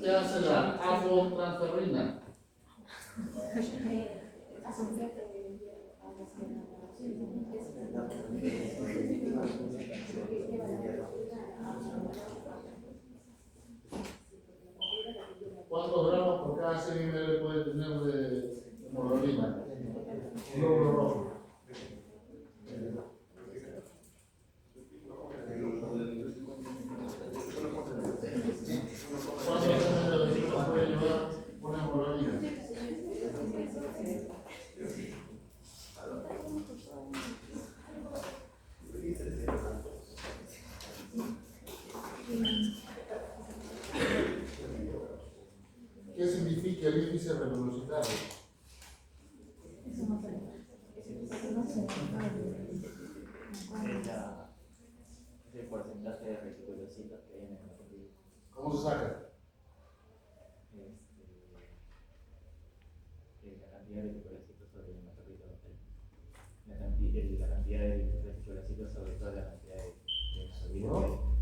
¿Qué hace la afotransferrina? ¿Cuántos gramos por cada 100 ml puede tener de hemoglobina? Un glóbulo rojo. ¿Cuántos ml puede llevar una hemoglobina? ¿Qué significa el índice reticulocitario? Es el porcentaje de reticulocitos que hay en el hematocrito. ¿Cómo se saca? La cantidad de reticulocitos sobre el hematocrito total. La cantidad de reticulocitos sobre toda la cantidad de hemoglobina.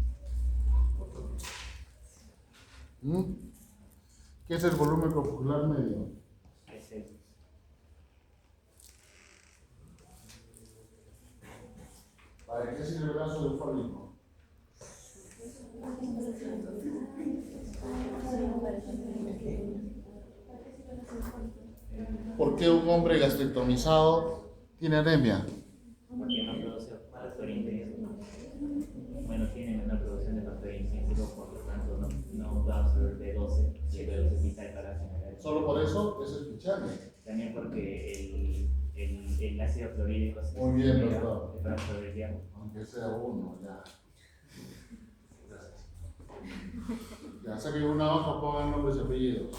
¿Qué es el volumen corpuscular medio? Es el ¿Para qué sirve el ácido eufórico? ¿Por qué un hombre gastrectomizado tiene anemia? porque no produce factor intensivo. Bueno, tiene menor producción de factor intensivo, por lo tanto no va a absorber B12, y el B12 es vital para generar. Solo por eso es el pichane. También porque el ácido clorhídrico se Muy bien, doctor. para absorber hierro. Aunque sea uno, ya. Gracias. Ya saquen una hoja, pongan nombres y apellidos.